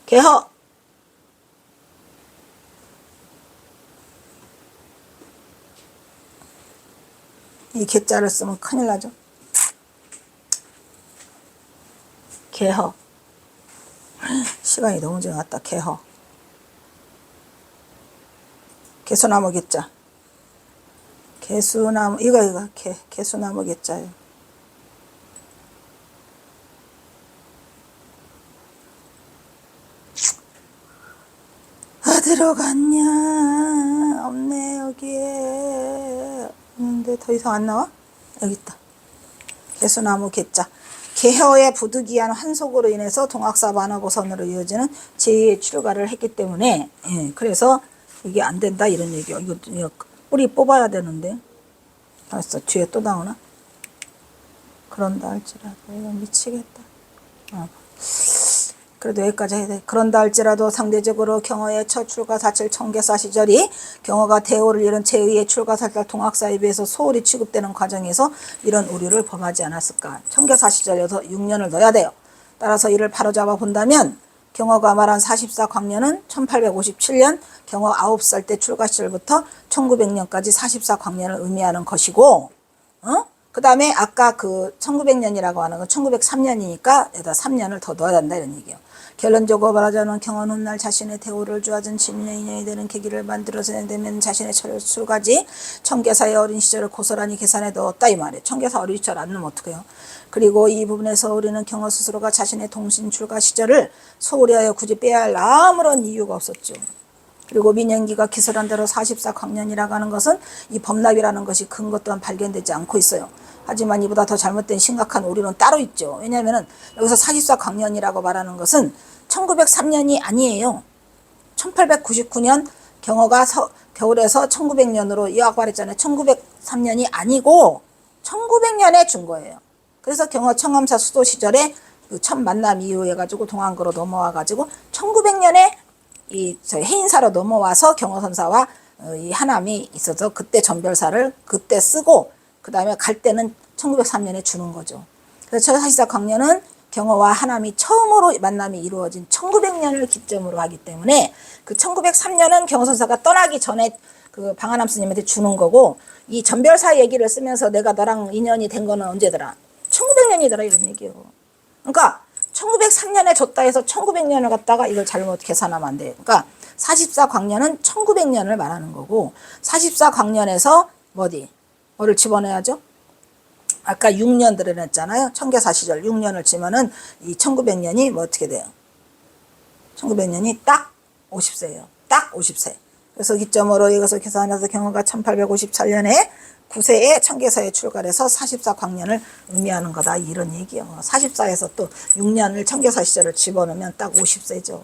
개허 이 개자를 쓰면 큰일 나죠. 개허. 시간이 너무 지났다. 개허. 개수나무 개자. 개수나무, 이거 개수나무 개자예요. 어디로 갔냐? 없네, 여기에. 근데 더 이상 안 나와? 여기 있다. 개수나무 개자. 개허의 부득이한 환속으로 인해서 동학사 만화고선으로 이어지는 제2의 출가를 했기 때문에, 예, 그래서 이게 안 된다 이런 얘기요. 이거 뿌리 뽑아야 되는데. 알았어. 뒤에 또 나오나? 그런다 할지라도 이거 미치겠다. 그래도 여기까지 해야 돼. 그런다 할지라도 상대적으로 경호의 첫 출가 사칠 청계사 시절이 경호가 대오를 이룬 제2의 출가 사칠 동학사에 비해서 소홀히 취급되는 과정에서 이런 오류를 범하지 않았을까. 청계사 시절에서 6년을 넣어야 돼요. 따라서 이를 바로잡아 본다면 경호가 말한 44 광년은 1857년 경호 9살 때 출가 시절부터 1900년까지 44 광년을 의미하는 것이고, 그 다음에 아까 그 1900년이라고 하는 건 1903년이니까 여기다 3년을 더 넣어야 한다 이런 얘기예요. 결론적으로 말하자면 경호는 훗날 자신의 대우를 주어진 진년의 인연이 되는 계기를 만들어서 내면 자신의 철수까지 청계사의 어린 시절을 고스란히 계산해 넣었다 이 말이에요. 청계사 어린 시절 안 넣으면 어떡해요. 그리고 이 부분에서 우리는 경호 스스로가 자신의 동신 출가 시절을 소홀히 하여 굳이 빼야 할 아무런 이유가 없었죠. 그리고 민영기가 기술한 대로 44 광년이라고 하는 것은 이 법납이라는 것이 근거 또한 발견되지 않고 있어요. 하지만 이보다 더 잘못된 심각한 오류는 따로 있죠. 왜냐하면 여기서 44 광년이라고 말하는 것은 1903년이 아니에요. 1899년 경호가 겨울에서 1900년으로 이학발했잖아요. 1903년이 아니고 1900년에 준 거예요. 그래서 경호 청암사 수도 시절에 그 첫 만남 이후 해가지고 동안거로 넘어와가지고 1900년에 저희 해인사로 넘어와서 경호선사와 이 하남이 있어서 그때 전별사를 그때 쓰고, 그 다음에 갈 때는 1903년에 주는 거죠. 그래서 44 광년은 경호와 하남이 처음으로 만남이 이루어진 1900년을 기점으로 하기 때문에 그 1903년은 경호선사가 떠나기 전에 그 방한함 스님한테 주는 거고, 이 전별사 얘기를 쓰면서 내가 너랑 인연이 된 거는 언제더라? 1900년이더라 이런 얘기예요. 그러니까 1903년에 줬다 해서 1900년을 갖다가 이걸 잘못 계산하면 안 돼요. 그러니까 44 광년은 1900년을 말하는 거고, 44 광년에서 뭐를 집어넣어야죠? 아까 6년 들어냈잖아요. 청계사 시절 6년을 치면은 이 1900년이 뭐 어떻게 돼요? 1900년이 딱 50세예요. 딱 50세. 그래서 기점으로 이것을 계산해서 경호가 1854년에 9세에 청계사에 출가해서 44 광년을 의미하는 거다 이런 얘기예요. 44에서 또 6년을 청계사 시절을 집어넣으면 딱 50세죠.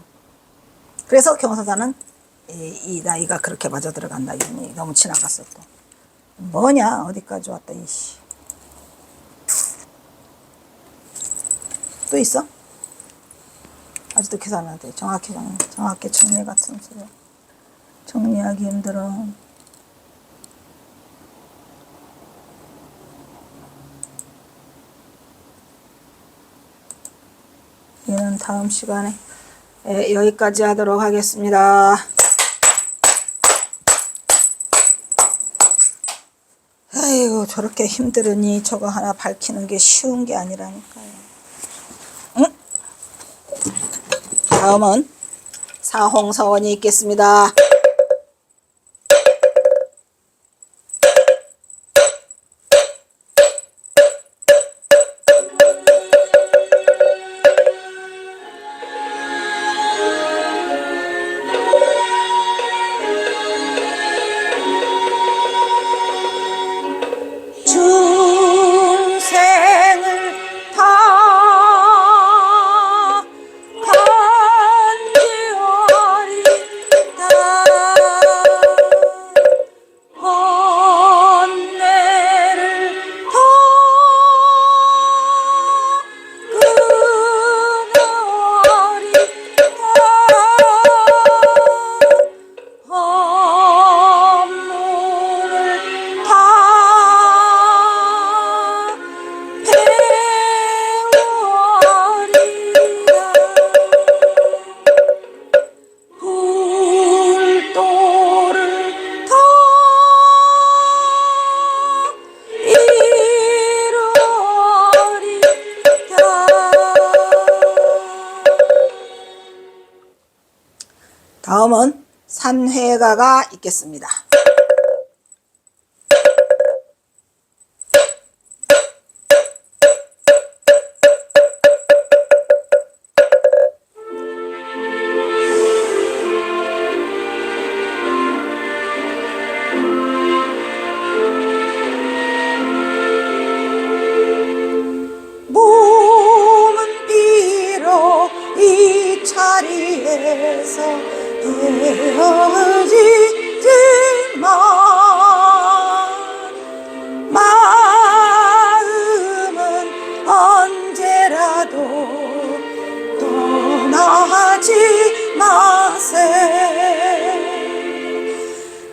그래서 경사사는 이 나이가 그렇게 맞아 들어간다. 이분이 너무 지나갔어 또. 뭐냐 어디까지 왔다 이씨. 또 있어? 아직도 계산 안 돼. 정확히 정리 같은 소리. 정리하기 힘들어. 얘는 다음 시간에 여기까지 하도록 하겠습니다. 아이고 저렇게 힘들으니 저거 하나 밝히는 게 쉬운 게 아니라니까요. 응? 다음은 사홍서원이 있겠습니다. 중생을 다 간지어리다 번뇌를 더 끊어리다 허물을 다 불도를 더 이루리다. 다음은 산회가가 있겠습니다. 몸은 비록 이 자리에서 헤어지지만 마음은 언제라도 떠나지 마세.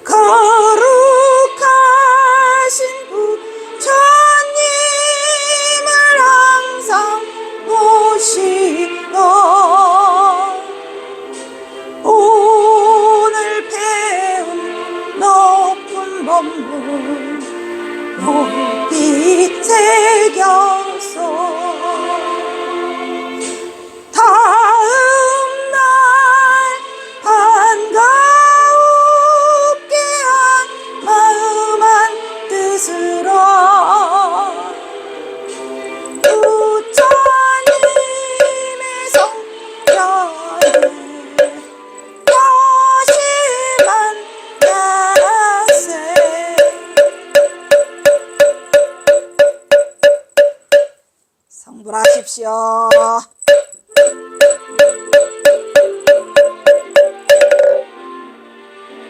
거룩하신 부처님을 항상 모시고 오늘 배운 높은 법문 높이 새겨서 다음날 반가웁게 한 마음 한 뜻으로 부처님의 성전을 다시만 가세. 성불하십시오.